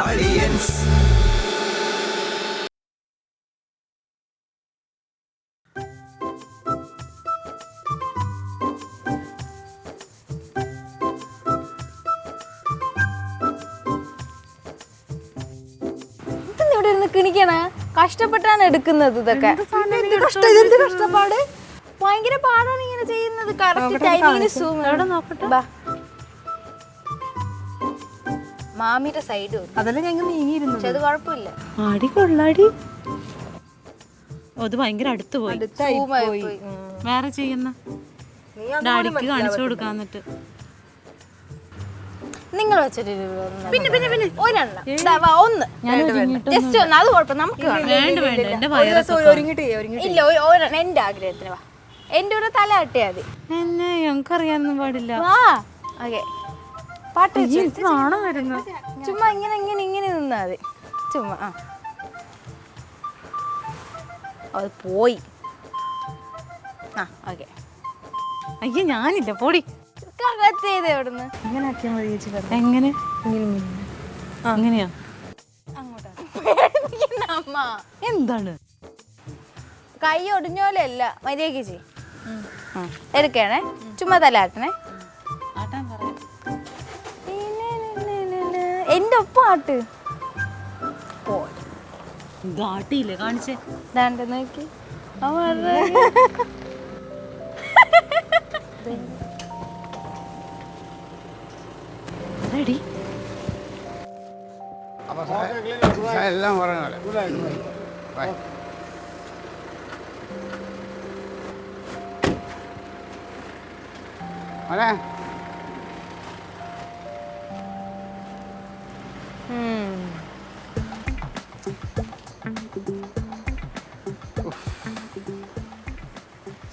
Aliens. കിണിക്കണ കഷ്ടപ്പെട്ടാണ് എടുക്കുന്നത് ഇതൊക്കെ കഷ്ടപ്പാട് ഭയങ്കര പാടാണ് ഇങ്ങനെ ചെയ്യുന്നത് കറക്റ്റ് ടൈമിങ്ങിന് നോക്കട്ടെ മാമിയുടെ സൈഡ് അതെല്ലാം ഞങ്ങൾ നീങ്ങിയിരുന്നു പക്ഷെ അത് കുഴപ്പമില്ല ആടി കൊള്ളാടി അത് ഭയങ്കര അടുത്ത് പോയി വേറെ ചെയ്യുന്ന ഡാഡിക്ക് കാണിച്ചു കൊടുക്കാന്നിട്ട് നിങ്ങൾ വെച്ചിട്ട് ഒന്ന് ജസ്റ്റ് ഒന്ന് അത് കുഴപ്പം നമുക്ക് ഇല്ല ഒരെണ്ണം എന്റെ ആഗ്രഹത്തിന് വാ എന്റെ ഒരു തല ആട്ടിയാ മതി എന്നെ ഞങ്ങൾക്കറിയാനൊന്നും പാടില്ല വാ ഓക്കെ പാട്ട് നാണം വരുന്നു ചുമ്മാ ഇങ്ങനെ ഇങ്ങനെ ഇങ്ങനെ നിന്നാ മതി ചുമ്മാ ആ അത് പോയി ആ ഓക്കെ അയ്യോ ഞാനില്ല പൊടി ചെയ്ത് എവിടുന്ന് ഇങ്ങനെ ആക്കിയാൽ മതി ചേച്ചി എങ്ങനെ അങ്ങനെയാ അമ്മ എന്താണ് കൈ ഒടിഞ്ഞോലല്ല മര്യാദക്ക് ചെയ് എടുക്കണേ ചുമ്മാ തലാട്ടണേ എന്റെ ഒപ്പം ആട്ട് ആട്ടിയില്ലേ കാണിച്ചേ ദാണ്ട നോക്കി റെഡി എല്ലാം പറഞ്ഞ പോലെ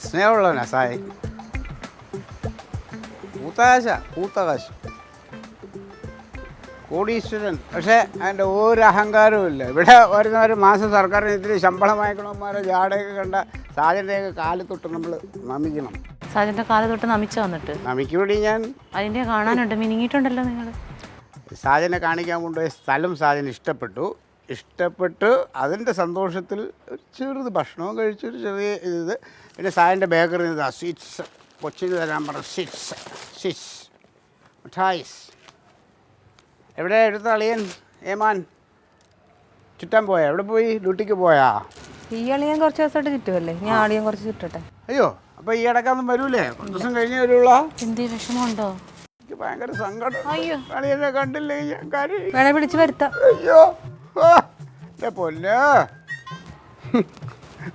സ്നേഹമുള്ളവനാ സായി പൂത്തകാശ് കോടീശ്വരൻ പക്ഷേ അതിൻ്റെ ഒരു അഹങ്കാരവും ഇല്ല ഇവിടെ വരുന്നവർ മാസം സർക്കാരിന് ഇത്തിരി ശമ്പളം വാങ്ങിക്കണമാരെ ജാടയൊക്കെ കണ്ട സാജൻ്റെയൊക്കെ കാല് തൊട്ട് നമ്മൾ നമിക്കണം സാജൻ്റെ കാല് തൊട്ട് നമിച്ച വന്നിട്ട് നമിക്കുവേണ്ടി ഞാൻ അതിൻ്റെ കാണാനുണ്ട് മിനിങ്ങിയിട്ടുണ്ടല്ലോ നിങ്ങൾ സാജനെ കാണിക്കാൻ കൊണ്ടുപോയ സ്ഥലം സാജന് ഇഷ്ടപ്പെട്ട് അതിൻ്റെ സന്തോഷത്തിൽ ഒരു ചെറുത് ഭക്ഷണവും കഴിച്ചു ഒരു ചെറിയ ഇത് പിന്നെ സാജൻ്റെ ബേക്കറിയിൽ നിന്ന് സ്വീറ്റ്സ് കൊച്ചിന് തരാൻ പറഞ്ഞ സ്വിറ്റ്സ് മിഠായിസ് എവിടെ എടുത്ത അളിയൻ ഏമാൻ ചുറ്റാൻ പോയാ എവിടെ പോയി ഡ്യൂട്ടിക്ക് പോയാ ഈ അളിയൻ കുറച്ച് ദിവസമായിട്ട് ചുറ്റുമല്ലേ ഞാൻ ആളിയൻ കുറച്ച് ചുറ്റട്ടെ അയ്യോ അപ്പോൾ ഈ ഇടയ്ക്കൊന്നും വരൂലേ കുറച്ച് ദിവസം കഴിഞ്ഞേ വരുള്ള എന്തേ വിഷമമുണ്ടോ എനിക്ക് ഭയങ്കര സങ്കടം അളിയനെ കണ്ടില്ലേ ഞാൻ കാര്യം വേണേ വിളിച്ച് വരുത്താം അയ്യോ എൻ്റെ പൊന്നെ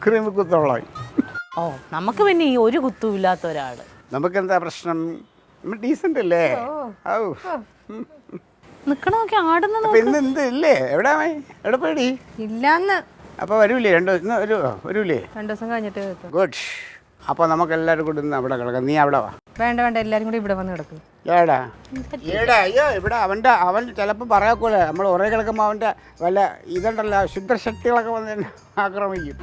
ക്രീമി കുത്തോളായി ഓ നമുക്ക് പിന്നെ ഈ ഒരു കുത്തും ഇല്ലാത്ത ഒരാള് നമുക്കെന്താ പ്രശ്നം നമ്മൾ ഡീസൻ്റ് അല്ലേ ഔ നിക്കണ നോക്കി ആടുന്ന അപ്പം ഇന്ന് എന്ത് ഇല്ലേ എവിടെ പോയി ഇല്ലാന്ന് അപ്പോൾ വരൂലേ വരൂലേ 2 ദിവസം കഴിഞ്ഞിട്ട് ഗുഡ് അപ്പോൾ നമുക്ക് എല്ലാവരും കൂടി ഇന്ന് അവിടെ കിടക്കാം നീ അവിടെ വാ വേണ്ട എല്ലാരും കൂടി ഇവിടെ വന്ന് കിടക്കും ഏടാ അയ്യോ ഇവിടെ അവൻ ചിലപ്പോൾ പറയാക്കൂല നമ്മൾ ഉറേ കിടക്കുമ്പോൾ അവൻ്റെ വല്ല ഇതുണ്ടല്ലോ ശുദ്ധശക്തികളൊക്കെ വന്ന് തന്നെ ആക്രമിക്കും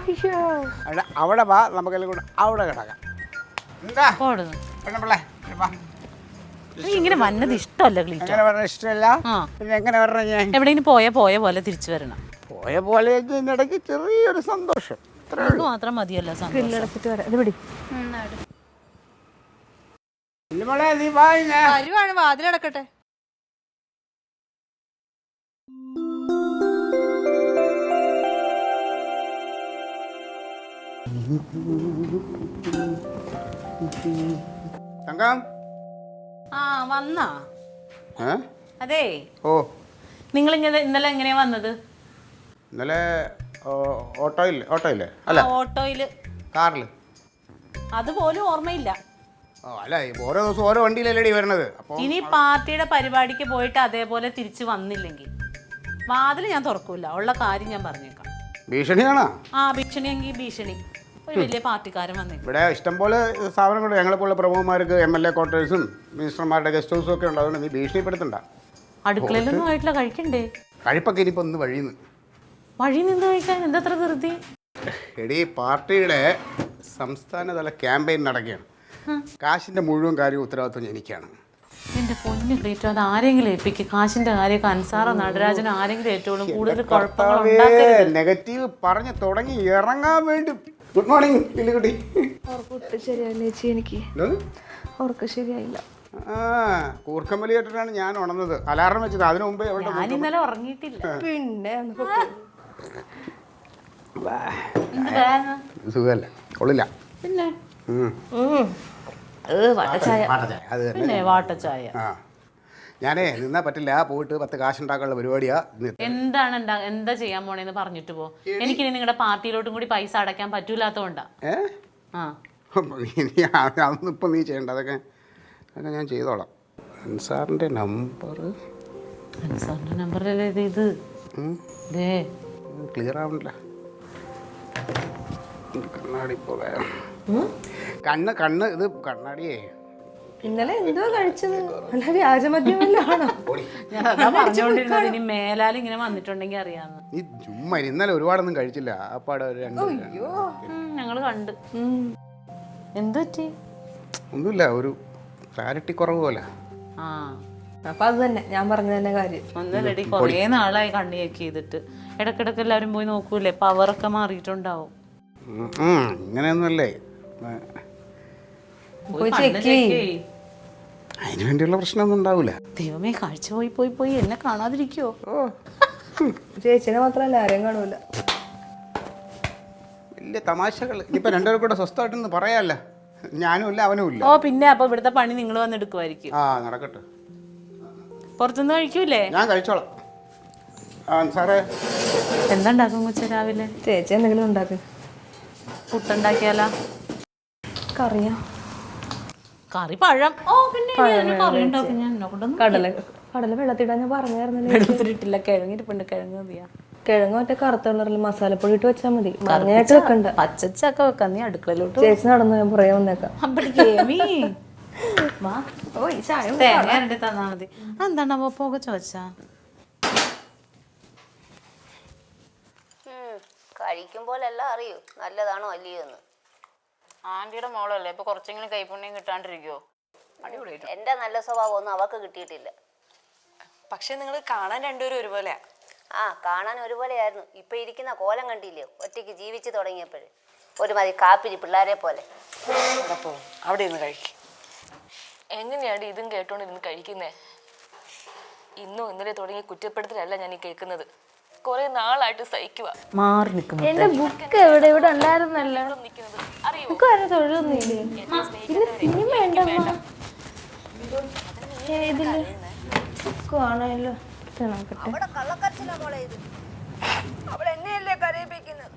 അവിടെ വാ നമുക്കെല്ലാം കൂടെ അവിടെ കിടക്കാം എന്താ പെണ്ണുപിള്ളേ വാ ഇങ്ങനെ വന്നത് ഇഷ്ടമല്ല എങ്ങനെ പറഞ്ഞ ഇഷ്ടമല്ല പിന്നെ എങ്ങനെ പറഞ്ഞ ഞാൻ എവിടെയെങ്കിലും പോയ പോലെ തിരിച്ചു വരണം പോയ പോലെ ഇതിനിടയ്ക്ക് ചെറിയൊരു സന്തോഷം മാത്രം മതിയല്ലോ വരുവാണ് വാതിലടക്കട്ടെ തങ്കം ആ വന്നാ ഏ അതെ ഓ നിങ്ങൾ ഇന്നലെ എങ്ങനെയാ വന്നത് ഇന്നലെ ഓട്ടോയില്ലേ അല്ല ഓട്ടോയില് കാറിൽ അതുപോലും ഓർമ്മയില്ല അല്ല ഓരോ ദിവസം ഓരോ വണ്ടിയിലല്ലേ വരണത് അപ്പോൾ ഇനി പാർട്ടിയുടെ പരിപാടിക്ക് പോയിട്ട് അതേപോലെ തിരിച്ചു വന്നില്ലെങ്കിൽ വാതിൽ ഞാൻ തുറക്കൂല ഉള്ള കാര്യം ഞാൻ പറഞ്ഞേക്കാം ഭീഷണിയാണോ ഭീഷണിയെങ്കിൽ ഭീഷണി ഒരു വലിയ പാർട്ടിക്കാരൻ വന്നേക്കും ഇവിടെ ഇഷ്ടംപോലെ സ്ഥാപനങ്ങളുണ്ട് ഞങ്ങളെപ്പോലുള്ള പ്രമുഖന്മാർക്ക് MLA ക്വാർട്ടേഴ്സും മിനിസ്റ്റർമാരുടെ ഗസ്റ്റ് ഹൗസും ഒക്കെ ഉണ്ട് അതുകൊണ്ട് നീ ഭീഷണിപ്പെടുത്തണ്ട അടുക്കളയിലൊന്നും ആയിട്ടില്ല കഴിക്കണ്ടേ കഴിപ്പൊക്കെ ഇനിയിപ്പോൾ ഒന്ന് വഴി നിന്ന് കഴിക്കാൻ എന്തത്ര ധൃതി എടീ പാർട്ടിയുടെ സംസ്ഥാനതല ക്യാമ്പയിൻ നടക്കുകയാണ് കാശിൻ്റെ മുഴുവൻ കാര്യവും ഉത്തരവാദിത്വം എനിക്കാണ് എന്റെ പൊന്നു ക്ലീറ്റോ, അത് ആരെങ്കിലും ഏൽപ്പിക്കും. കാശിന്റെ കാര്യമൊക്കെ അൻസാറോ നടരാജനോ ആരെങ്കിലും ഏറ്റവും കൂടുതൽ കുഴപ്പങ്ങൾ ഉണ്ടാക്കരുത്. നെഗറ്റീവ് പറഞ്ഞു തുടങ്ങി ഇറങ്ങാൻ വേണ്ടി. Good morning Lillikutty. ശരിയായില്ല ചേച്ചി, എനിക്ക് ഉറക്കം ശരിയായില്ല. കൂർക്കമ്പലി കേട്ടിട്ടാണ് ഞാൻ ഉണർന്നത്. അലാറം വെച്ചത് അതിനു മുമ്പേ ഞാൻ ഇന്നലെ ഉറങ്ങിയിട്ടില്ല. പിന്നെ സുഖമല്ല, കൊള്ളില്ല. പിന്നെ അത് പിന്നെ വാട്ടച്ചായ. ഞാനേ നിന്നാ പറ്റില്ല, പോയിട്ട് 10 കാശുണ്ടാക്കാനുള്ള പരിപാടിയാ. എന്താണ് എന്താ ചെയ്യാൻ പോണേന്ന് പറഞ്ഞിട്ട് പോ. എനിക്കിനി നിങ്ങളുടെ പാർട്ടിയിലോട്ടും കൂടി പൈസ അടയ്ക്കാൻ പറ്റൂലാത്തോണ്ടാ. അതൊന്നും ഇപ്പം നീ ചെയ്യണ്ട, അതൊക്കെ ഞാൻ ചെയ്തോളാം. അൻസാറിൻ്റെ നമ്പർ നമ്പറല്ലേ ഇത്? ക്ലിയർ ആവണില്ല. കണ്ണാടി പോകാം. കണ്ണ് ഇത് കണ്ണാടിയേ. ഇന്നലെ എന്തോ കഴിച്ചത്? അല്ല വ്യാജമദ്യമല്ലാണോ? ഞാൻ അതാ പറഞ്ഞോണ്ടിരുന്നത്. ഇനി മേലാൽ ഇങ്ങനെ വന്നിട്ടുണ്ടെങ്കിൽ അറിയാന്ന്. നീ ചുമ്മാ ഇന്നലെ ഒരുപാടൊന്നും കഴിച്ചില്ല. അപ്പാടെ ഞങ്ങള് കണ്ട്. എന്ത് പറ്റി? ഒന്നുമില്ല, ഒരു ക്ലാരിറ്റി കുറവ് പോലെ. അപ്പൊ അത് തന്നെ ഞാൻ പറഞ്ഞ തന്നെ കാര്യം. ഒന്നല്ലടി, കൊറേ നാളായി കണ്ണി ചെക്ക് ചെയ്തിട്ട്. ഇടക്കിടക്ക് എല്ലാവരും പോയി നോക്കൂലേ, പവറൊക്കെ മാറിയിട്ടുണ്ടാവും. ഇങ്ങനെയൊന്നുമല്ലേ, അതിന് വേണ്ടിയുള്ള പ്രശ്നമൊന്നും ഉണ്ടാവൂല. ദൈവമേ, കാഴ്ച പോയി എന്നെ കാണാതിരിക്കോ? ചേച്ചിനെ മാത്രല്ല ആരെയും കാണൂല. വലിയ തമാശകൾ. ഇനിയിപ്പോ രണ്ടുപേരും കൂടെ സ്വസ്ഥമായിട്ടൊന്ന് പറയാല്ല. ഞാനും ഇല്ല അവനും ഇല്ല. പിന്നെ അപ്പൊ ഇവിടുത്തെ പണി നിങ്ങൾ വന്നെടുക്കുമായിരിക്കും. നടക്കട്ടെ. പുറത്തുനിന്ന് കഴിക്കൂലേ? ഞാൻ കഴിച്ചോളാം. സാറേ എന്താ ഉണ്ടാക്കും കൊച്ച രാവിലെ? ചേച്ചി എന്തെങ്കിലും ഉണ്ടാക്കും. പുട്ടുണ്ടാക്കിയാലോ? കറിയാ? കറി പഴം. പിന്നെ കറി ഉണ്ടാക്കും ഞാൻ. കടല വെള്ളത്തിടാൻ ഞാൻ പറഞ്ഞായിരുന്നല്ലോ. വെള്ളത്തിലിട്ടില്ല, കിഴങ്ങിട്ട് കിഴങ്ങ് മതിയാ. കിഴങ്ങ് മറ്റേ കറുത്ത കളറിൽ മസാലപ്പൊടി ഇട്ട് വെച്ചാൽ മതി. മഞ്ഞായിട്ട് വെക്കണ്ട. പച്ചച്ചൊക്കെ വെക്കാം. നീ അടുക്കളയിലോട്ട് ചേച്ചി നടന്നു, ഞാൻ പുറകെ വന്നേക്കാം. തേങ്ങ തന്നാ മതി. എന്താണ് പോക ചോദിച്ചാ? കഴിക്കുമ്പോലെല്ലാം അറിയൂ നല്ലതാണോ അല്ലയോ എന്ന്. ആന്റിയുടെ മോളല്ലേ, ഇപ്പൊ കുറച്ചെങ്കിലും കൈപുണ്യം കിട്ടാണ്ടിരിക്കുവോ? എന്റെ നല്ല സ്വഭാവം ഒന്നും അവക്ക് കിട്ടിയിട്ടില്ല. പക്ഷെ നിങ്ങൾ കാണാൻ രണ്ടുപേരും ഒരുപോലെയാ. കാണാൻ ഒരുപോലെയായിരുന്നു. ഇപ്പൊ ഇരിക്കുന്ന കോലം കണ്ടില്ലയോ? ഒറ്റയ്ക്ക് ജീവിച്ചു തുടങ്ങിയപ്പോഴേ ഒരുമാതിരി കാപ്പിരി പിള്ളേരെ പോലെ. അവിടെ ഇരുന്ന് കഴിക്കും. എങ്ങനെയാണ് ഇതും കേട്ടോണ്ടിരുന്ന് കഴിക്കുന്നേ? ഇന്നും ഇന്നലെ തുടങ്ങിയ കുറ്റപ്പെടുത്തലല്ല ഞാൻ ഈ കേൾക്കുന്നത്. കുറെ നാളായിട്ട് സഹിക്കുക. മാറി നിൽക്കുന്നു. എന്റെ ബുക്ക് എവിടെ ഇവിടെ ഉണ്ടായിരുന്നല്ലോ. സിനിമ ആണല്ലോ. അവിടെ കള്ളക്കരച്ചിലാ മോളെ ഇത്. അവൾ എന്നെയല്ലേ കരയിപ്പിക്കുന്നത്.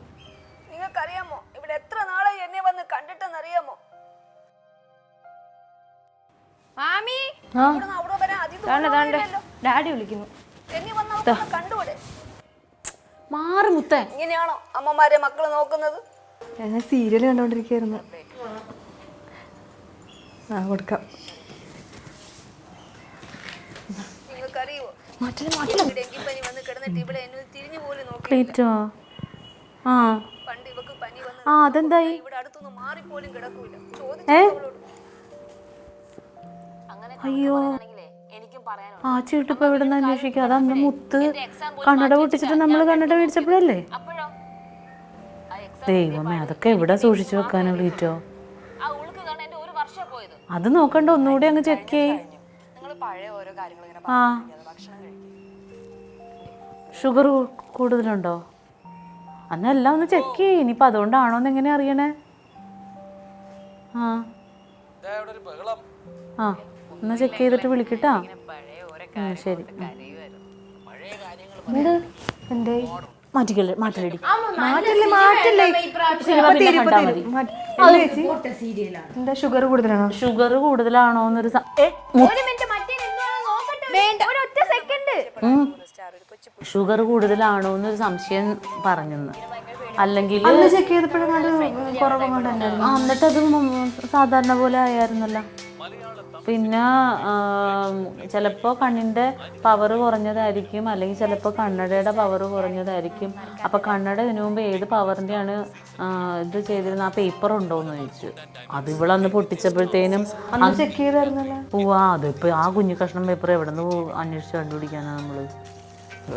നിങ്ങൾക്കറിയാമോ ഇവിടെ എത്ര നാളായി എന്നെ വന്ന് കണ്ടിട്ടെന്നറിയാമോ? മാമി അവിടെ വരാൻ ഡാഡി വിളിക്കുന്നു. എന്നെ വന്ന് കണ്ടുകൂടെ? മാറി മുത്തേ. ഇങ്ങനെയാണോ അമ്മമാരെ മക്കള് നോക്കുന്നത്? ഞാൻ സീരിയൽ കണ്ടോണ്ടിരിക്കായിരുന്നു. കൊടുക്കാം. നിങ്ങൾക്കറിയോ ഡെങ്കിപ്പനി വന്ന് കിടന്നിട്ട് ഇവിടെ എന്നെ തിരിഞ്ഞു പോലും നോക്കി. പണ്ട് ഇവക്ക് പനി വന്ന് ഇവിടെ അടുത്തൊന്നും മാറിപ്പോലും കിടക്കൂല. അയ്യോ, ആ ചീട്ടിപ്പോ എവിടെ നിന്ന് അന്വേഷിക്കുക? അതന്ന് മുത്ത് കണ്ണട പൊട്ടിച്ചിട്ട് നമ്മൾ കണ്ണട മേടിച്ചപ്പോഴല്ലേ? ദൈവമേ, അതൊക്കെ എവിടെ സൂക്ഷിച്ചു വെക്കാനോ ക്ലീറ്റോ? അത് നോക്കണ്ട, ഒന്നുകൂടി അങ്ങ് ചെക്ക് ചെയ്യ്. ഷുഗർ കൂടുതലുണ്ടോ? അന്നെല്ലാം ഒന്ന് ചെക്ക് ചെയ്യ്. ഇനിയിപ്പോൾ അതുകൊണ്ടാണോന്ന് എങ്ങനെ അറിയണേ? ഒന്ന് ചെക്ക് ചെയ്തിട്ട് വിളിക്കട്ടാ. ശരി. മാറ്റില്ലടി. ഷുഗർ കൂടുതലാണോ? ഷുഗർ കൂടുതലാണോ എന്നൊരു ഷുഗർ കൂടുതലാണോ എന്നൊരു സംശയം പറഞ്ഞെന്ന്. അല്ലെങ്കിൽ എന്നിട്ടത് സാധാരണ പോലെ ആയിരുന്നല്ലോ. പിന്നെ ചിലപ്പോൾ കണ്ണിൻ്റെ പവർ കുറഞ്ഞതായിരിക്കും, അല്ലെങ്കിൽ ചിലപ്പോൾ കണ്ണടയുടെ പവർ കുറഞ്ഞതായിരിക്കും. അപ്പോൾ കണ്ണട ഇതിനു മുമ്പ് ഏത് പവറിൻ്റെയാണ് ഇത് ചെയ്തിരുന്ന ആ പേപ്പർ ഉണ്ടോയെന്ന് ചോദിച്ചു. അത് ഇവളന്ന് പൊട്ടിച്ചപ്പോഴത്തേനും ചെക്ക് ചെയ്തായിരുന്നല്ലോ. പോവാ അതിപ്പോൾ ആ കുഞ്ഞു കഷ്ണം പേപ്പർ എവിടെ നിന്ന് അന്വേഷിച്ച് കണ്ടുപിടിക്കാനാണ് നമ്മൾ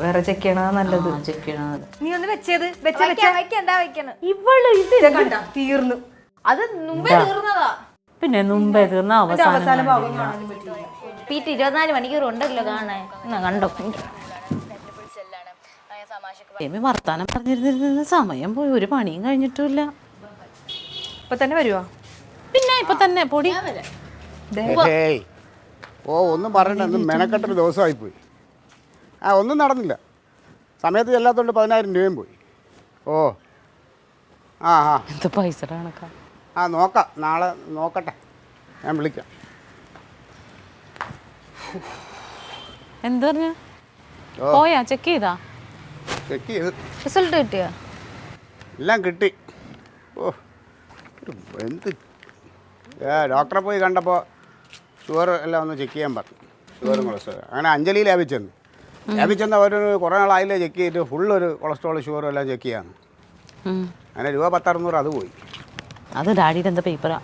വേറെ ചെക്ക് ചെയ്യണതാ നല്ലത്. ചെക്ക് ചെയ്യണത്. നീ ഒന്ന് വെച്ചത് വെക്കണ്ട വെക്കണം. ഇവള് ഇത് കണ്ട തീർന്നു. അത് മുമ്പേ തീർന്നതാ. പിന്നെ മുമ്പേ തീർന്ന അവസാനം പീറ്റ് 24 മണിക്കൂർ ഉണ്ടല്ലോ കാണാൻ. കണ്ടോ ഏമി വർത്താനം പറഞ്ഞിരുന്നിരുന്ന സമയം പോയി, ഒരു പണിയും കഴിഞ്ഞിട്ടുമില്ല. ഇപ്പൊ തന്നെ വരുവാ? പിന്നെ ഇപ്പൊ തന്നെ പൊടി. ഏയ് ഓ ഒന്നും പറയണ്ട, ഒന്നും മെനക്കെട്ടൊരു ദിവസമായിപ്പോയി. ഒന്നും നടന്നില്ല. സമയത്ത് ചെല്ലാത്തതുകൊണ്ട് 10,000 രൂപയും പോയി. ഓ എന്ത് പൈസയുടെ കണക്കാ. നോക്കാം, നാളെ നോക്കട്ടെ, ഞാൻ വിളിക്കാം. എന്ത് പറഞ്ഞ പോയാ ചെക്ക് ചെയ്താ? ചെക്ക് ചെയ്ത് റിസൾട്ട് കിട്ടിയോ? എല്ലാം കിട്ടി. ഓ എന്ത് ഡോക്ടറെ പോയി കണ്ടപ്പോൾ ഷുഗർ എല്ലാം ഒന്ന് ചെക്ക് ചെയ്യാൻ പറഞ്ഞു. ഷുഗറും കൊളസ്ട്രോൾ അങ്ങനെ അഞ്ജലി ലാഭിച്ചെന്ന് അവർ കുറേ നാളായില്ലേ ചെക്ക് ചെയ്തിട്ട് ഫുള്ളൊരു കൊളസ്ട്രോൾ ഷുഗറും എല്ലാം ചെക്ക് ചെയ്യാന്ന്. അങ്ങനെ രൂപ 10-600 അത് പോയി. അത് ഡാഡിയുടെ എന്താ പേപ്പറാ?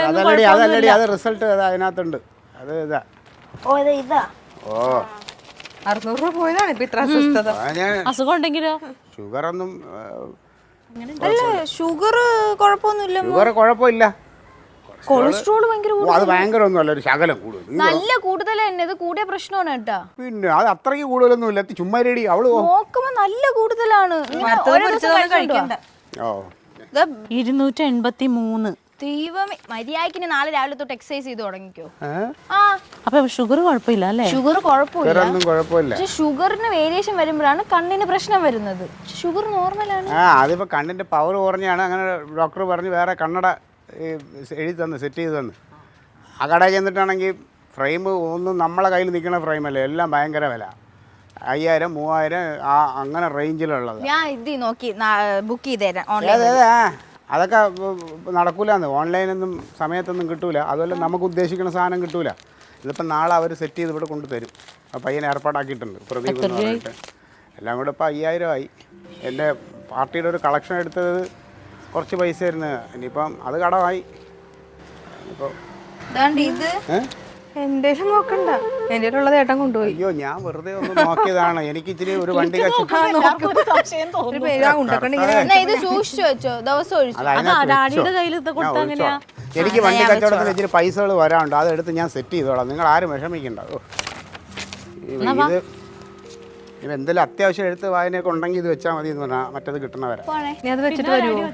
അതല്ലടി അത് റിസൾട്ട് അതിനകത്തുണ്ട്. അത് ഇതാ. ഓ 600 രൂപ പോയതാണ് ഇപ്പൊ ഇത്ര അസ്വസ്ഥത. അസുഖം ഉണ്ടെങ്കിലോ? ഷുഗറൊന്നും അല്ല ഷുഗർ കുഴപ്പമൊന്നുമില്ല. ഷുഗർ കുഴപ്പമില്ല. കൊളസ്ട്രോൾ ഭയങ്കര അത് ഭയങ്കര ഒന്നുമല്ല, ഒരു ശകലം കൂടുതൽ. നല്ല കൂടുതൽ തന്നെ, ഇത് കൂടിയ പ്രശ്നമാണ് കേട്ടാ. പിന്നെ അത് അത്രയ്ക്ക് കൂടുതലൊന്നും ഇല്ല. ചുമ്മാ രേടി അവള് നോക്കുമ്പോ നല്ല കൂടുതലാണ്. ഓ 283. ദൈവമേ, മര്യാദക്കിന് നാളെ രാവിലെ തൊട്ട് എക്സസൈസ് ചെയ്ത് തുടങ്ങിക്കോ. അപ്പൊ ഷുഗർ കുഴപ്പമില്ല അല്ലേ? ഷുഗർ കുഴപ്പമില്ല, പക്ഷെ ഷുഗറിന് വേരിയേഷൻ വരുമ്പോഴാണ് കണ്ണിന് പ്രശ്നം വരുന്നത്. ഷുഗർ നോർമലാണ്. അതിപ്പോ കണ്ണിന്റെ പവർ കുറഞ്ഞാണ്. അങ്ങനെ ഡോക്ടർ പറഞ്ഞ് വേറെ കണ്ണട എഴുതി തന്ന്, സെറ്റ് ചെയ്ത് തന്ന്. ആ കടയിൽ ചെന്നിട്ടാണെങ്കിൽ ഫ്രെയിം ഒന്നും നമ്മളെ കയ്യിൽ നിൽക്കുന്ന ഫ്രെയിമല്ലേ, എല്ലാം ഭയങ്കര വില. 5000, 3000 അങ്ങനെ റേഞ്ചിലുള്ളത്. ഞാൻ ഇത് നോക്കി ബുക്ക് ചെയ്ത് തരാം ഓൺലൈൻ. അതൊക്കെ നടക്കൂലെന്ന്, ഓൺലൈനൊന്നും സമയത്തൊന്നും കിട്ടൂല. അതുപോലെ നമുക്ക് ഉദ്ദേശിക്കുന്ന സാധനം കിട്ടൂല. ഇതിപ്പോൾ നാളെ അവർ സെറ്റ് ചെയ്ത് ഇവിടെ കൊണ്ടുതരും. ആ പയ്യനെ ഏർപ്പാടാക്കിയിട്ടുണ്ട്, പ്രദീപ് എന്ന് പറഞ്ഞിട്ട്. എല്ലാം കൂടെ ഇപ്പോൾ 5000 ആയി. എൻ്റെ പാർട്ടിയുടെ ഒരു കളക്ഷൻ എടുത്തത് കുറച്ച് പൈസ ആയിരുന്നു. ഇനിയിപ്പം അത് കടമായി. ഇപ്പോൾ ഇത് എന്റെ നോക്കണ്ട, എന്റെ ഉള്ളത് ഏട്ടൻ കൊണ്ടുപോയി. അയ്യോ, ഞാൻ വെറുതെ ഒന്ന് നോക്കിയതാണ്. എനിക്ക് ഇച്ചിരി ഒരു വണ്ടി ഇത് സൂക്ഷിച്ചു വെച്ചോ, ദിവസം ഒഴിച്ചു. എനിക്ക് വണ്ടി കച്ചവടത്തിന് ഇച്ചിരി പൈസകൾ വരാനുണ്ട്, അതെടുത്ത് ഞാൻ സെറ്റ് ചെയ്തോളാം. നിങ്ങൾ ആരും വിഷമിക്കണ്ട. ഇത് എന്തെങ്കിലും അത്യാവശ്യം എഴുത്ത് വായനയൊക്കെ ഉണ്ടെങ്കിൽ ഇത് വെച്ചാൽ മതി എന്ന് പറഞ്ഞാൽ മറ്റത് കിട്ടണവരെ. നീ അത് വെച്ചിട്ട് വരുമോ?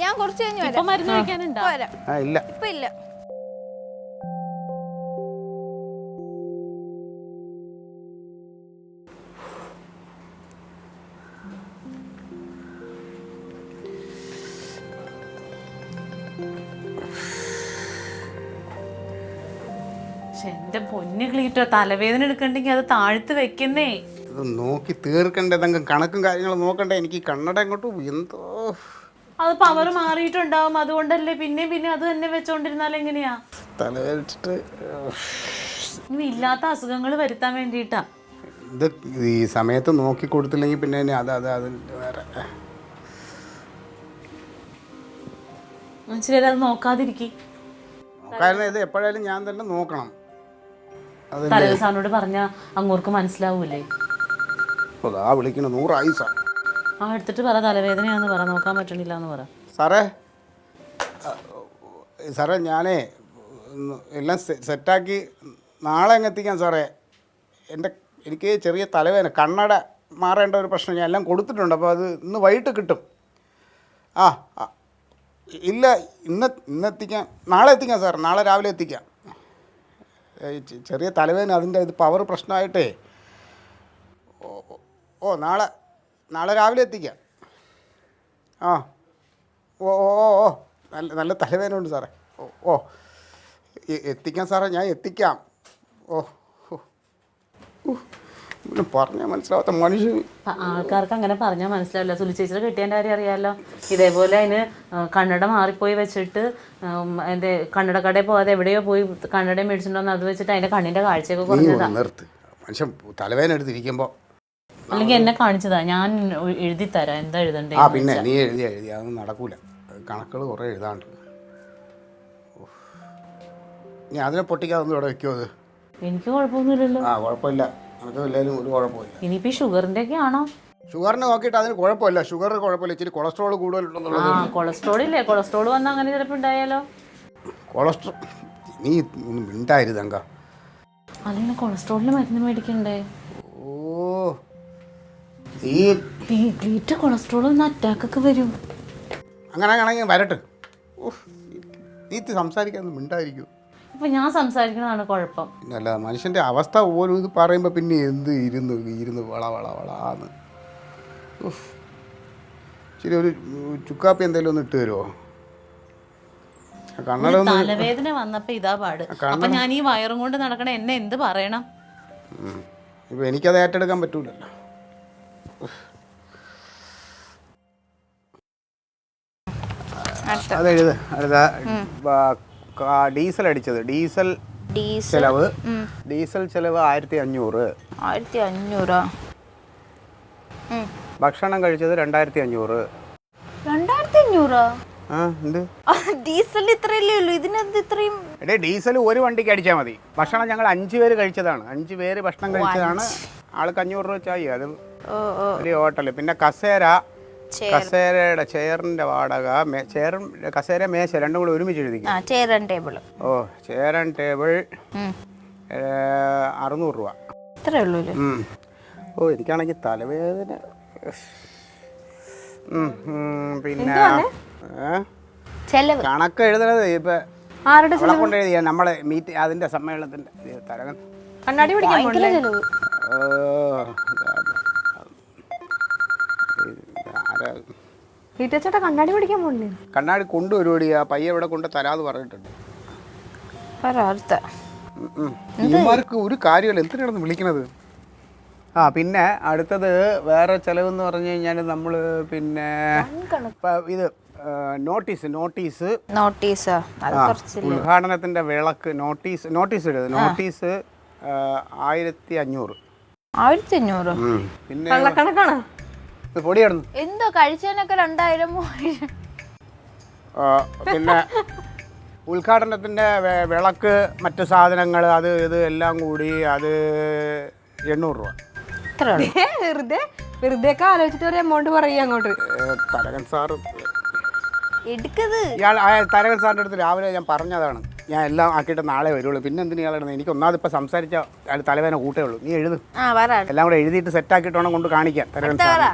ഞാൻ കുറച്ച് കഴിഞ്ഞ് വരാം. ഇല്ല ഇപ്പൊ ഇല്ല. എന്റെ പൊന്നു ക്ലീറ്റോ, തലവേദന എടുക്കണ്ടെങ്കിൽ അത് താഴ്ത്ത് വെക്കുന്നേ. ഇത് നോക്കി തീർക്കണ്ടേ, എന്തെങ്കിലും കണക്കും കാര്യങ്ങളും നോക്കണ്ടേ. എനിക്ക് കണ്ണട എങ്ങോട്ട് എന്തോ അത് പവർ മാറിയിട്ടുണ്ടാവും, അതുകൊണ്ടല്ലേ പിന്നെ അത് തന്നെ വെച്ചോണ്ടിരുന്നാൽ എങ്ങനെയാ? തലവേദിച്ചിട്ട് ഇനി ഇല്ലാത്ത അസുഖങ്ങൾ വരുത്താൻ വേണ്ടിയിട്ടാ. ഇത് ഈ സമയത്ത് നോക്കി കൊടുത്തില്ലെങ്കിൽ പിന്നെ അത് വേറെ. മനസ്സിലായി, അത് നോക്കാതിരിക്കും. നോക്കായിരുന്നു. ഇത് എപ്പോഴായാലും ഞാൻ തന്നെ നോക്കണം. തലേദിവസാനോട് പറഞ്ഞാൽ അങ്ങോർക്ക് മനസ്സിലാവൂലേ? അതാ വിളിക്കണം 100 ആയുസാ. എടുത്തിട്ട് പറ തലവേദനയാന്ന് പറ, നോക്കാൻ പറ്റണില്ല എന്ന് പറ. സാറേ ഞാനേ എല്ലാം സെറ്റാക്കി നാളെ അങ്ങ് എത്തിക്കാം സാറേ. എനിക്ക് ചെറിയ തലവേദന, കണ്ണട മാറേണ്ട ഒരു പ്രശ്നം ഞാൻ എല്ലാം കൊടുത്തിട്ടുണ്ട്. അപ്പോൾ അത് ഇന്ന് വൈകിട്ട് കിട്ടും. ഇല്ല ഇന്ന് എത്തിക്കാം, നാളെ എത്തിക്കാം സാർ, നാളെ രാവിലെ എത്തിക്കാം. ചെറിയ തലവേദന, അതിൻ്റെ ഇത് പവർ പ്രശ്നമായിട്ടേ. നാളെ രാവിലെ എത്തിക്കാം. നല്ല തലവേദന ഉണ്ട് സാറേ. എത്തിക്കാം സാറേ, ഞാൻ എത്തിക്കാം. പിന്നെ പറഞ്ഞാൽ മനസ്സിലാവാത്ത മനുഷ്യൻ. ആൾക്കാർക്ക് അങ്ങനെ പറഞ്ഞാൽ മനസ്സിലാവില്ല. സുലി ചേച്ചിയുടെ കിട്ടിയതിൻ്റെ കാര്യം അറിയാമല്ലോ. ഇതേപോലെ അതിന് കണ്ണട മാറിപ്പോയി വെച്ചിട്ട് എൻ്റെ കണ്ണട കടയിൽ പോകാതെ എവിടെയോ പോയി കണ്ണട മേടിച്ചിട്ടുണ്ടോന്ന് അത് വെച്ചിട്ട് അതിൻ്റെ കണ്ണിൻ്റെ കാഴ്ചയൊക്കെ കുറഞ്ഞതാ. നിർത്ത്, മനുഷ്യൻ തലവേദന എടുത്തിരിക്കുമ്പോൾ. അല്ലെങ്കിൽ എന്നെ കാണിച്ചതാ, ഞാൻ എഴുതി തരാം എന്താ എഴുതണ്ടേ. പിന്നെ നീ എഴുതി അതൊന്നും നടക്കൂല. കണക്കുകൾ കുറേ എഴുതാണ്ട്. നീ അതിനെ പൊട്ടിക്കാതൊന്നും ഇവിടെ വെക്കുമോ? അത് എനിക്ക് കുഴപ്പമൊന്നുമില്ലല്ലോ. കുഴപ്പമില്ല, നമുക്ക് എല്ലാവരും ഒരു കുഴപ്പമില്ല. ഇനിയിപ്പോ ഈ ഷുഗറിന്റെ ഒക്കെ ആണോ? ഷുഗറിന് നോക്കിയിട്ട് അതിന് കുഴപ്പമില്ല. ഷുഗർ കുഴപ്പമില്ല, ഇച്ചിരി കൊളസ്ട്രോൾ കൂടുതലുണ്ടെന്നുള്ളത്. കൊളസ്ട്രോൾ ഇല്ലേ? കൊളസ്ട്രോൾ വന്നാൽ അങ്ങനെ ചിലപ്പോൾ ഉണ്ടായാലോ. കൊളസ്ട്രോൾ നീ ഒന്നും മിണ്ടായിരുതങ്ക. അല്ലെങ്കിൽ കൊളസ്ട്രോളിന് മരുന്ന് മേടിക്കണ്ടേ? ഓ ഈ കൊളസ്ട്രോൾ ഒന്ന് അറ്റാക്കൊക്കെ വരും. അങ്ങനെ ആണെങ്കിൽ വരട്ടെ. നീ സംസാരിക്കാനൊന്നും മിണ്ടായിരിക്കും. ഇപ്പൊ ഞാൻ സംസാരിക്കുന്നതാണ് കുഴപ്പം. പിന്നല്ല, മനുഷ്യൻ്റെ അവസ്ഥ ഓരോ ഇത് പറയുമ്പോൾ പിന്നെ എന്ത് ഇരുന്ന് വളാന്ന്. ശരി, ഒരു ചുക്കാപ്പി എന്തെങ്കിലും ഒന്ന് ഇട്ട് തരുമോ? കണ്ണട തലവേദന വന്നപ്പോ ഇതാ പാട്. അപ്പൊ ഞാൻ ഈ വയറും കൊണ്ട് നടക്കണ എന്നെ എന്ത് പറയണം? ഇപ്പം എനിക്കത് ഏറ്റെടുക്കാൻ പറ്റൂലല്ലോ. അതെഴുത്. അടുത്ത ഡീസൽ അടിച്ചത്. ഡീസൽ ചെലവ് 1500. 1500. ഭക്ഷണം കഴിച്ചത് 2500. 2500? എന്ത് ഡീസലിന് ഇത്രയല്ലേ ഉള്ളൂ, ഇതിനെന്ത് ഇത്രയും? എടേ, ഡീസൽ ഒരു വണ്ടിക്ക് അടിച്ചാൽ മതി. ഭക്ഷണം ഞങ്ങൾ 5 പേര് കഴിച്ചതാണ്. 5 പേര് ഭക്ഷണം കഴിച്ചതാണ്. ആൾക്ക് 500 രൂപ വെച്ചായി. അത് ഒരു ഹോട്ടൽ. പിന്നെ കസേരയുടെ ചെയറിന്റെ വാടക, കസേര മേശ രണ്ടും കൂടെ ഒരുമിച്ച് എഴുതിക്കും. Chair and table. Chair and table 600 രൂപ. ഇത്രേ ഉള്ളൂ. എനിക്കാണെങ്കിൽ തലവേദന. പിന്നെ കണക്ക് എഴുതണത് ഇപ്പൊ അവളെ കൊണ്ട് എഴുതിയ നമ്മളെ മീറ്റ് അതിന്റെ സമ്മേളനത്തിന്റെ തരകൻ. കണ്ണാടി പിടിക്കാൻ വീട്ടുവെച്ചേട്ടാ കണ്ണാടി പിടിക്കാൻ പോകണ്ടേ? കണ്ണാടി കൊണ്ടുവരുവടി. ആ പയ്യ ഇവിടെ കൊണ്ട് തരാന്ന് പറഞ്ഞിട്ടുണ്ട്. ഇവന്മാർക്ക് ഒരു കാര്യമല്ല, എന്തിനാണ് വിളിക്കണത്? പിന്നെ അടുത്തത് വേറെ ചിലവെന്ന് പറഞ്ഞു കഴിഞ്ഞാൽ നമ്മൾ പിന്നെ ഇത് നോട്ടീസ് ഉദ്ഘാടനത്തിന്റെ വിളക്ക് നോട്ടീസ് ഇടുന്നത്. നോട്ടീസ് 1500. 1500? പിന്നെ കള്ളക്കണക്കാണ്. പൊടിയായിരുന്നു. എന്തോ കഴിച്ചതിനൊക്കെ 2000 3000. പിന്നെ ഉദ്ഘാടനത്തിന്റെ വിളക്ക്, മറ്റു സാധനങ്ങൾ, അത് ഇത് എല്ലാം കൂടി അത് 800 രൂപ. വെറുതെ ആലോചിച്ചിട്ട് ഒരു എമൗണ്ട് പറയുക അങ്ങോട്ട്. തരകൻ സാറ് ഇയാൾ തരകൻ സാറിൻ്റെ അടുത്ത് രാവിലെ ഞാൻ പറഞ്ഞതാണ്, ഞാൻ എല്ലാം ആക്കിയിട്ട് നാളെ വരുള്ളൂ. പിന്നെ എന്തിനാ ഇയാളാണ്? എനിക്ക് ഒന്നാമത് ഇപ്പം സംസാരിച്ച തലവേദന കൂട്ടേ ഉള്ളൂ. നീ എഴുതും എല്ലാം കൂടെ എഴുതിയിട്ട് സെറ്റാക്കിയിട്ട് വേണം കൊണ്ട് കാണിക്കാൻ തരകൻ സാർ.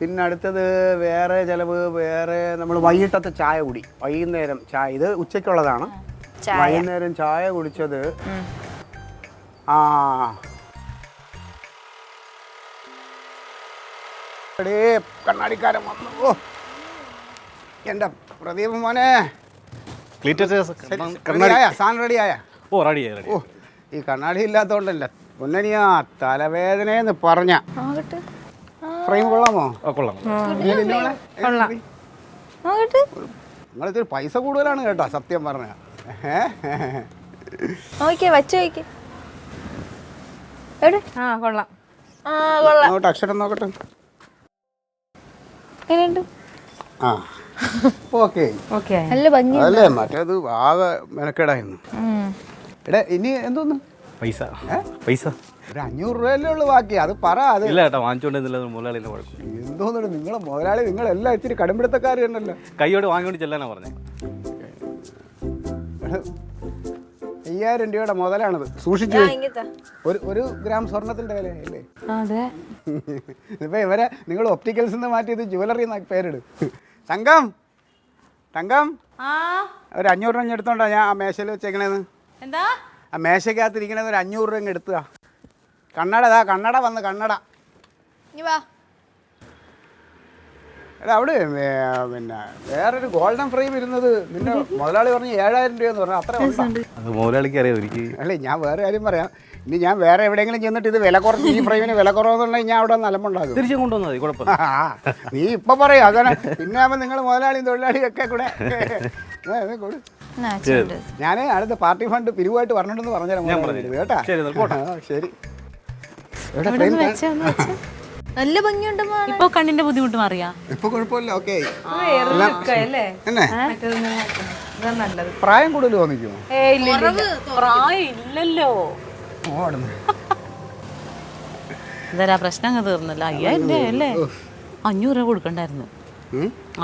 പിന്നെ അടുത്തത് വേറെ ചിലവ്. വേറെ നമ്മൾ വൈകിട്ടത്തെ ചായ കുടി, വൈകുന്നേരം ചായ, ഇത് ഉച്ചയ്ക്കുള്ളതാണ്. വൈകുന്നേരം ചായ കുടിച്ചത് കണ്ണാടിക്കാരൻ വന്നു. ഓ എൻ്റെ പ്രദീപ് മോനെ, സാധനം റെഡിയായ? ഓ, ഈ കണ്ണാടി ഇല്ലാത്തതുകൊണ്ടല്ല പൊന്നനിയാ തലവേദനയെന്ന് പറഞ്ഞ. ഫ്രെയിം കൊള്ളാമോ? നിങ്ങളിത്തിരി പൈസ കൂടുതലാണ് കേട്ടോ, സത്യം പറഞ്ഞ. നോക്കട്ടെ, അക്ഷരം നോക്കട്ടെ. അതല്ലേ, മറ്റേത് ആകെ മെനക്കേടായിരുന്നു. എടാ, ഇനി എന്തോന്ന് പൈസ ഒരു 500 രൂപയല്ലേ ഉള്ളു ബാക്കി? അത് പറ. അത് എന്തോന്നു നിങ്ങളെ മുതലാളി, നിങ്ങളെല്ലാം ഇച്ചിരി കടുംപിടുത്തക്കാർ ഉണ്ടല്ലോ. കൈയോട് വാങ്ങിക്കൊണ്ട് ചെല്ലാനാ പറഞ്ഞത്. 5000 രൂപയുടെ മുതലാണത്. സൂക്ഷിച്ചു. ഒരു ഗ്രാം സ്വർണത്തിന്റെ വില അല്ലേ? അതെ. ഇപ്പൊ ഇവരെ നിങ്ങൾ ഒപ്റ്റിക്കൽസ് നിന്ന് മാറ്റി ഇത് ജുവലറി പേരിട്. തങ്കം ഒരു 500 രൂപ എടുത്തോണ്ടാ ഞാൻ ആ മേശയിൽ വെച്ചേക്കണേന്ന്. എന്താ ആ മേശക്കകത്തിരിക്കണേന്ന് ഒരു 500 രൂപ എടുത്തുക. കണ്ണട വന്ന് കണ്ണട. എടാ, അവിടെ പിന്നെ വേറൊരു ഗോൾഡൻ ഫ്രെയിം ഇരുന്നത് നിന്റെ മുതലാളി പറഞ്ഞ് 7000 രൂപയെന്ന് പറഞ്ഞു. അത്ര അത് മുതലാളിക്ക് അറിയാം. അല്ലേ, ഞാൻ വേറെ കാര്യം പറയാം. ഇനി ഞാൻ വേറെ എവിടെയെങ്കിലും ചെന്നിട്ട് ഇത് വില കുറച്ച് ഈ ഫ്രെയിമിന് വില കുറവെന്നുണ്ടെങ്കിൽ ഞാൻ അവിടെ നിലമുണ്ടാകും. തിരിച്ചും കൊണ്ടുവന്നാൽ മതി, കുഴപ്പമില്ല. നീ ഇപ്പൊ പറയും അങ്ങനെ. പിന്നെ ആവുമ്പോൾ നിങ്ങൾ മുതലാളിയും തൊഴിലാളിയും ഒക്കെ കൂടെ ഞാൻ അടുത്ത പാർട്ടി ഫണ്ട് പിരിവായിട്ട് പറഞ്ഞിട്ടുണ്ടെന്ന് പറഞ്ഞുതരാം കേട്ടാ. ശരി. നല്ല ഭംഗിയുണ്ട് ഇപ്പൊ കണ്ണിന്റെ ബുദ്ധിമുട്ട് മാറിയാ? ഇപ്പൊ കുഴപ്പമില്ല. ഓക്കെ. നല്ലത്. പ്രായം കൂടുതൽ തോന്നിക്കുമോ? പ്രായം ഇല്ലല്ലോ. എന്താ പ്രശ്നം അങ്ങ് തീർന്നല്ലോ. 5000 രൂപ അല്ലേ? 500 രൂപ കൊടുക്കണ്ടായിരുന്നു.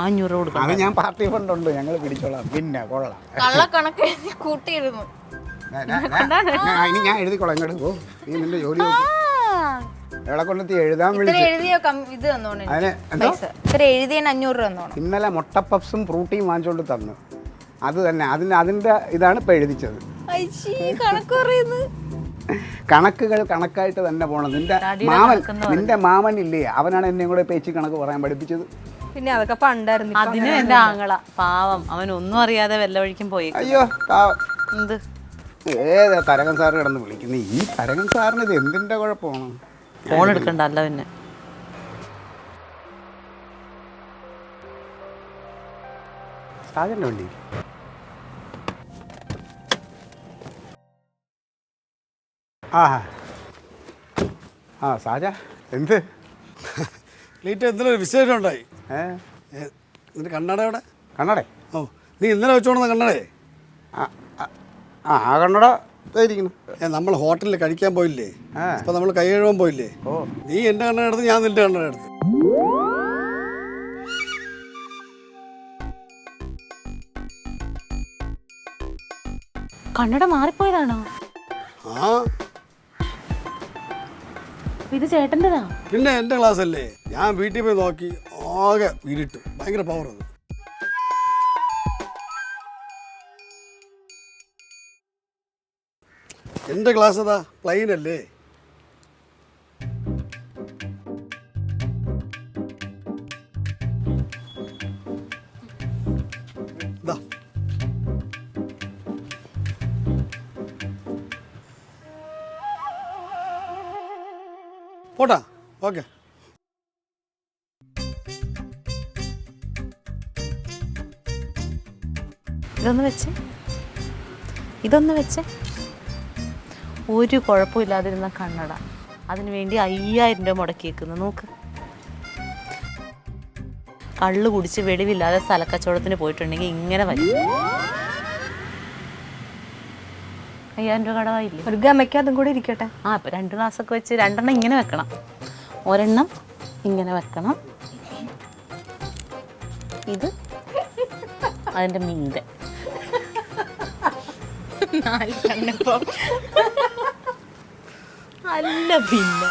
500 രൂപ കൊടുക്കണം. അത് ഞാൻ പാർട്ടി ഫണ്ട് ഉണ്ട്, ഞങ്ങൾ പിടിച്ചോളാം. പിന്നെ കൊള്ളാം. കള്ളക്കണക്ക് കൂട്ടിയിരുന്നു. ഇനി ഞാൻ എഴുതിക്കോളാം. ഇങ്ങോട്ട് പോ. നീ നിന്റെ ജോലി എവിടെ കൊണ്ടെത്തി എഴുതാൻ എഴുതിയ ഇത് തന്നോണേ. എഴുതിയ 500 രൂപ തന്നോണം. ഇന്നലെ മുട്ടപ്പപ്സും ഫ്രൂട്ടിയും വാങ്ങിച്ചോണ്ട് തന്നു. അത് തന്നെ അതിൻ്റെ ഇതാണ് ഇപ്പം എഴുതിച്ചത്. കണക്കുകൾ കണക്കായിട്ട് തന്നെ പോകണം. നിന്റെ മാമൻ ഇല്ലേ, അവനാണ് എന്നെ കൂടെ പേച്ചി കണക്ക് പറയാൻ പഠിപ്പിച്ചത്. പിന്നെ അതൊക്കെ പണ്ടായിരുന്നു. അതിനും എന്റെ ആങ്ങള പാവം, അവൻ ഒന്നും അറിയാതെ വല്ല വഴിക്കും പോയി. അയ്യോ എന്ത് ഏതാ തരകൻ സാറ് കിടന്ന് വിളിക്കുന്നത്? ഈ തരകൻ സാറിന് ഇത് എന്തിൻ്റെ കുഴപ്പമാണ്? ഫോൺ എടുക്കണ്ടല്ല പിന്നെ. സാജൻ്റെ വണ്ടി. ആ സാജ എന്ത് ലീറ്റ് എന്തിനൊരു വിശേഷം ഉണ്ടായി? നിന്റെ കണ്ണട എവിടെ? കണ്ണട? ഓ, നീ ഇന്നലെ വെച്ചോണെന്ന കണ്ണടേ? ആ കണ്ണട ഇരിക്കുന്നു. നമ്മൾ ഹോട്ടലിൽ കഴിക്കാൻ പോയില്ലേ? അപ്പൊ നമ്മൾ കൈ കഴുകാൻ പോയില്ലേ? നീ എൻ്റെ കണ്ണട എടുത്ത്, ഞാൻ നിന്റെ കണ്ണട എടുത്ത്. കണ്ണട മാറിപ്പോയതാണോ? ആ ഇത് ചേട്ടൻ്റെതാ? പിന്നെ എൻ്റെ ക്ലാസ് അല്ലേ. ഞാൻ വീട്ടിൽ പോയി നോക്കി, ആകെ വീരിട്ടു. ഭയങ്കര പവർ അത്. എൻ്റെ ക്ലാസ് അതാ പ്ലെയിൻ അല്ലേ. ഇതാ പോട്ടാ. ഓക്കെ. ഇതൊന്ന് വെച്ചേ. ഒരു കുഴപ്പമില്ലാതിരുന്ന കണ്ണട, അതിനു വേണ്ടി 5000 രൂപ മുടക്കിയേക്കുന്നു. നോക്ക്, കള്ളു കുടിച്ച് വെളിവില്ലാതെ സ്ഥലക്കച്ചവടത്തിന് പോയിട്ടുണ്ടെങ്കിൽ ഇങ്ങനെ വരും. 5000 രൂപ കടവായില്ലേ? ഒരു ഗമയ്ക്ക് അതും കൂടി ഇരിക്കട്ടെ. ഇപ്പം 2 ഗ്ലാസ്സൊക്കെ വെച്ച് 2 എണ്ണം ഇങ്ങനെ വെക്കണം, ഒരെണ്ണം ഇങ്ങനെ വെക്കണം. ഇത് അതിൻ്റെ മീതെ അല്ല പിന്നെ